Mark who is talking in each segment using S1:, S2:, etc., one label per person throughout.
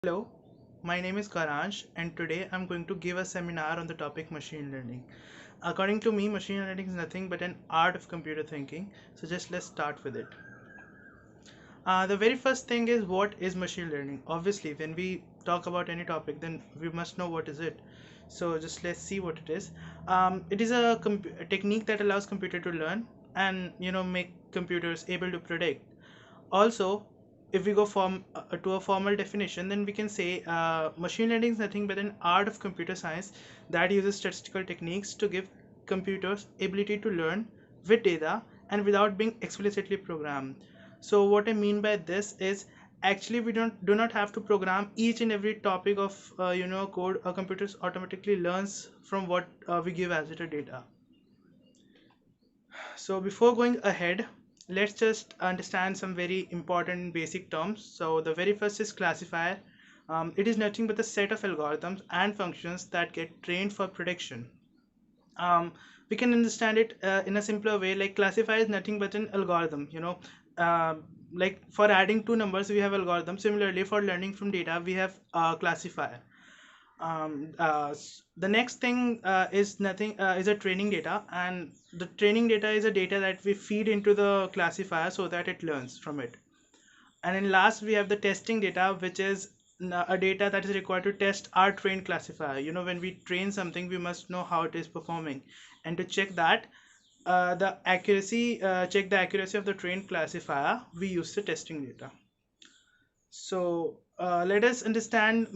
S1: Hello, my name is Gauransh and today I'm going to give a seminar on the topic machine learning. According to me, machine learning is nothing but an art of computer thinking. So just let's start with it. The very first thing is, what is machine learning? Obviously, when we talk about any topic, then we must know what is it. So just let's see what it is. It is a technique that allows computer to learn and make computers able to predict. Also, if we go to a formal definition, then we can say machine learning is nothing but an art of computer science that uses statistical techniques to give computers ability to learn with data and without being explicitly programmed. So what I mean by this is, actually we do not have to program each and every topic of code. A computer automatically learns from what we give as it a data. So before going ahead, let's just understand some very important basic terms. So the very first is classifier. It is nothing but a set of algorithms and functions that get trained for prediction. um, we can understand it in a simpler way, like classifier is nothing but an algorithm. uh, like for adding two numbers we have algorithm. Similarly, for learning from data we have classifier. The next thing is nothing is a training data, and the training data is a data that we feed into the classifier so that it learns from it. And in last we have the testing data, which is a data that is required to test our trained classifier. When we train something, we must know how it is performing, and to check that check the accuracy of the trained classifier, we use the testing data. So let us understand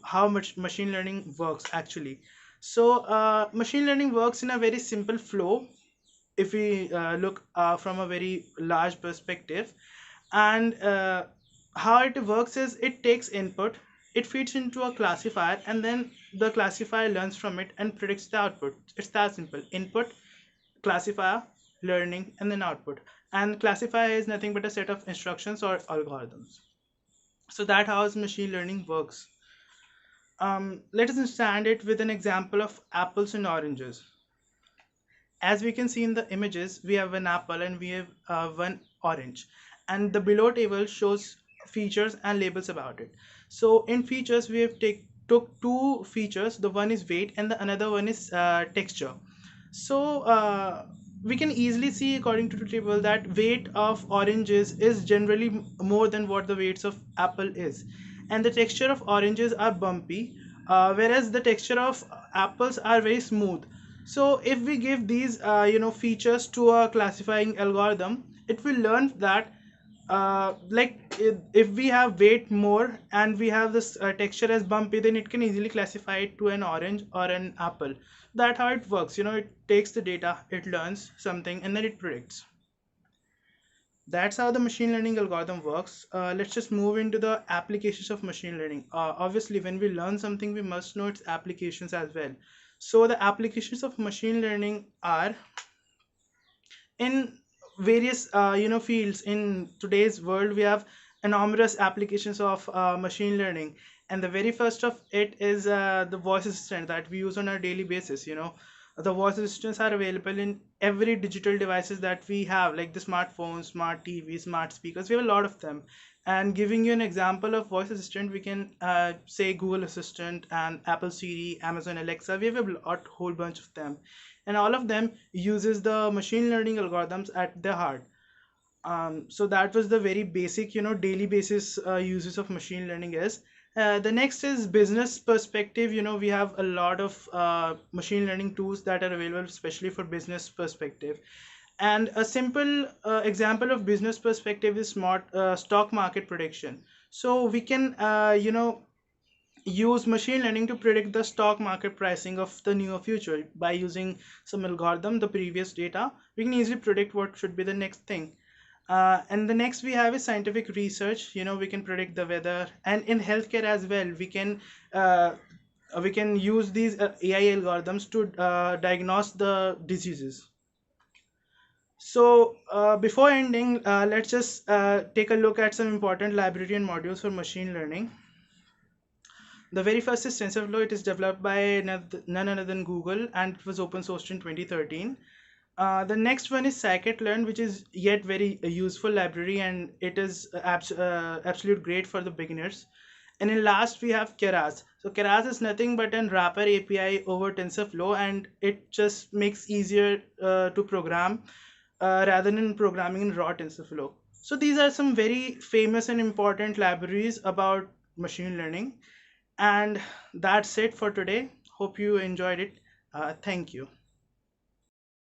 S1: how much machine learning works actually. So machine learning works in a very simple flow. If we look from a very large perspective, and how it works is, it takes input, it feeds into a classifier, and then the classifier learns from it and predicts the output. It's that simple: input, classifier, learning, and then output. And classifier is nothing but a set of instructions or algorithms. So that how machine learning works. Let us understand it with an example of apples and oranges. As we can see in the images, we have an apple and we have one orange, and the below table shows features and labels about it. So in features, we have took two features. The one is weight and the another one is texture. So we can easily see, according to the table, that weight of oranges is generally more than what the weights of apple is, and the texture of oranges are bumpy, whereas the texture of apples are very smooth. So if we give these features to a classifying algorithm, it will learn that if we have weight more and we have this texture as bumpy, then it can easily classify it to an orange or an apple. That how it works. It takes the data, it learns something, and then it predicts. That's how the machine learning algorithm works. Let's just move into the applications of machine learning. Obviously, when we learn something, we must know its applications as well. So the applications of machine learning are in various fields. In today's world, we have enormous applications of machine learning, and the very first of it is the voice assistant that we use on a daily basis. The voice assistants are available in every digital devices that we have, like the smartphones, smart TVs, smart speakers. We have a lot of them. And giving you an example of voice assistant, we can say Google Assistant and Apple Siri, Amazon Alexa. We have whole bunch of them, and all of them uses the machine learning algorithms at their heart. So that was the very basic, daily basis uses of machine learning is. The next is business perspective. We have a lot of machine learning tools that are available, especially for business perspective. And a simple example of business perspective is smart stock market prediction. So we can, use machine learning to predict the stock market pricing of the near future by using some algorithm, the previous data. We can easily predict what should be the next thing. And the next we have is scientific research. We can predict the weather, and in healthcare as well, we can use these AI algorithms to diagnose the diseases. So before ending, let's just take a look at some important library and modules for machine learning. The very first is TensorFlow. It is developed by none other than Google, and it was open sourced in 2013. The next one is scikit-learn, which is yet very useful library, and it is absolute great for the beginners. And in last we have Keras. So Keras is nothing but an wrapper API over TensorFlow, and it just makes easier to program rather than programming in raw TensorFlow. So these are some very famous and important libraries about machine learning. And that's it for today. Hope you enjoyed it. Thank you.